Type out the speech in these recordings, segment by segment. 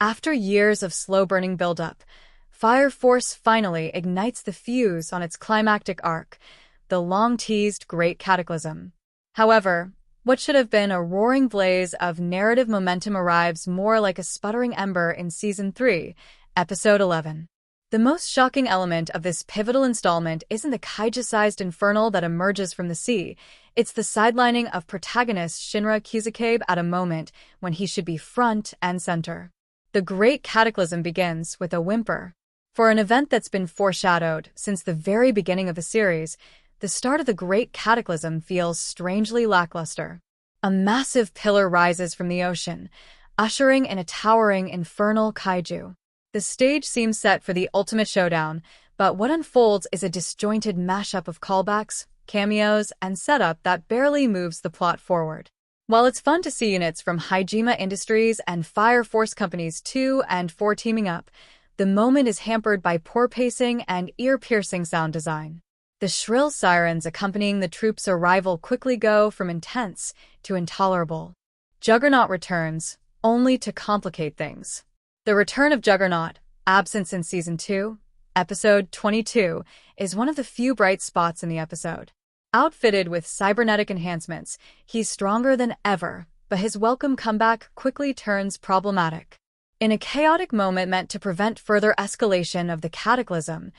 After years of slow-burning buildup, Fire Force finally ignites the fuse on its climactic arc, the long-teased Great Cataclysm. However, what should have been a roaring blaze of narrative momentum arrives more like a sputtering ember in Season 3, Episode 11. The most shocking element of this pivotal installment isn't the kaiju-sized infernal that emerges from the sea. It's the sidelining of protagonist Shinra Kusakabe at a moment when he should be front and center. The Great Cataclysm begins with a whimper. For an event that's been foreshadowed since the very beginning of the series, the start of the Great Cataclysm feels strangely lackluster. A massive pillar rises from the ocean, ushering in a towering infernal kaiju. The stage seems set for the ultimate showdown, but what unfolds is a disjointed mashup of callbacks, cameos, and setup that barely moves the plot forward. While it's fun to see units from Hijima Industries and Fire Force Companies 2 and 4 teaming up, the moment is hampered by poor pacing and ear-piercing sound design. The shrill sirens accompanying the troops' arrival quickly go from intense to intolerable. Juggernaut returns, only to complicate things. The return of Juggernaut, absent since Season 2, Episode 22, is one of the few bright spots in the episode. Outfitted with cybernetic enhancements, he's stronger than ever, but his welcome comeback quickly turns problematic. In a chaotic moment meant to prevent further escalation of the cataclysm,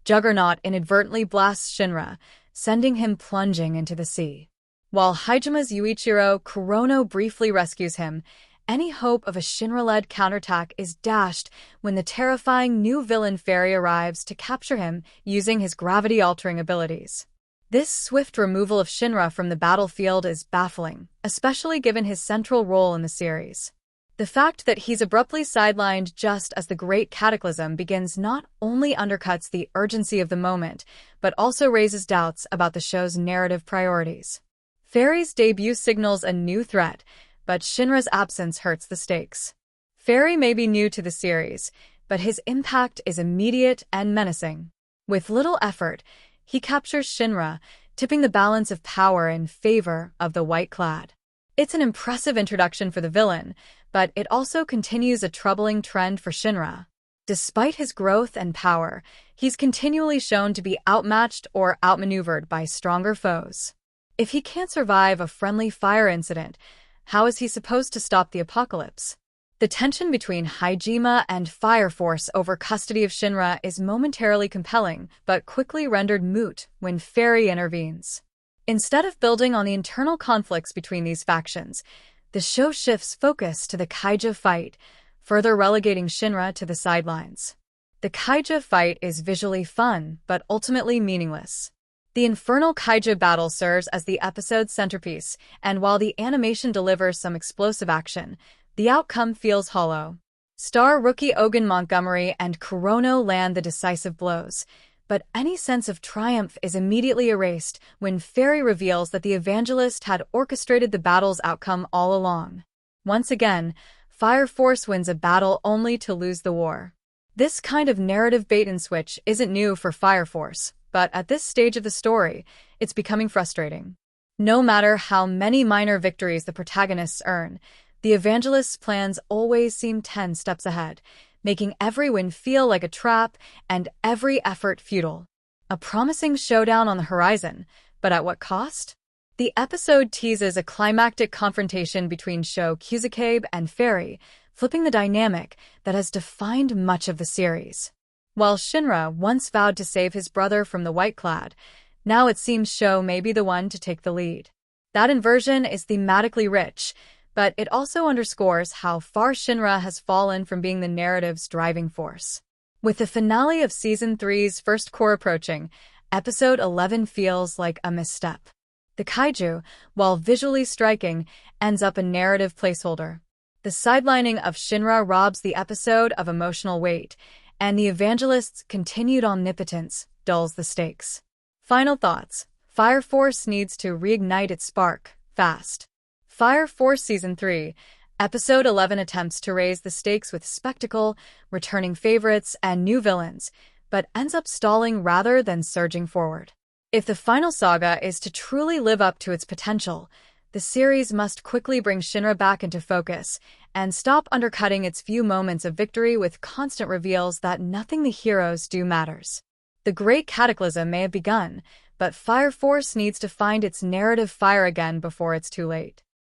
Juggernaut inadvertently blasts Shinra, sending him plunging into the sea. While Hijima's Yuichiro Kurono briefly rescues him, any hope of a Shinra-led counterattack is dashed when the terrifying new villain Fairy arrives to capture him using his gravity-altering abilities. This swift removal of Shinra from the battlefield is baffling, especially given his central role in the series. The fact that he's abruptly sidelined just as the Great Cataclysm begins not only undercuts the urgency of the moment, but also raises doubts about the show's narrative priorities. Fairy's debut signals a new threat, but Shinra's absence hurts the stakes. Fairy may be new to the series, but his impact is immediate and menacing. With little effort, he captures Shinra, tipping the balance of power in favor of the white-clad. It's an impressive introduction for the villain, but it also continues a troubling trend for Shinra. Despite his growth and power, he's continually shown to be outmatched or outmaneuvered by stronger foes. If he can't survive a friendly fire incident, how is he supposed to stop the apocalypse? The tension between Hijima and Fire Force over custody of Shinra is momentarily compelling, but quickly rendered moot when Fairy intervenes. Instead of building on the internal conflicts between these factions, the show shifts focus to the kaiju fight, further relegating Shinra to the sidelines. The kaiju fight is visually fun, but ultimately meaningless. The infernal kaiju battle serves as the episode's centerpiece, and while the animation delivers some explosive action, the outcome feels hollow. Star rookie Ogun Montgomery and Kurono land the decisive blows, but any sense of triumph is immediately erased when Fairy reveals that the Evangelist had orchestrated the battle's outcome all along. Once again, Fire Force wins a battle only to lose the war. This kind of narrative bait-and-switch isn't new for Fire Force, but at this stage of the story, it's becoming frustrating. No matter how many minor victories the protagonists earn, the Evangelist's plans always seem 10 steps ahead, making every win feel like a trap and every effort futile. A promising showdown on the horizon, but at what cost? The episode teases a climactic confrontation between Sho Kusakabe and Fairy, flipping the dynamic that has defined much of the series. While Shinra once vowed to save his brother from the white-clad, now it seems Sho may be the one to take the lead. That inversion is thematically rich, but it also underscores how far Shinra has fallen from being the narrative's driving force. With the finale of Season 3's first core approaching, Episode 11 feels like a misstep. The kaiju, while visually striking, ends up a narrative placeholder. The sidelining of Shinra robs the episode of emotional weight, and the Evangelist's continued omnipotence dulls the stakes. Final thoughts. Fire Force needs to reignite its spark, fast. Fire Force Season 3, Episode 11 attempts to raise the stakes with spectacle, returning favorites, and new villains, but ends up stalling rather than surging forward. If the final saga is to truly live up to its potential, the series must quickly bring Shinra back into focus and stop undercutting its few moments of victory with constant reveals that nothing the heroes do matters. The Great Cataclysm may have begun, but Fire Force needs to find its narrative fire again before it's too late.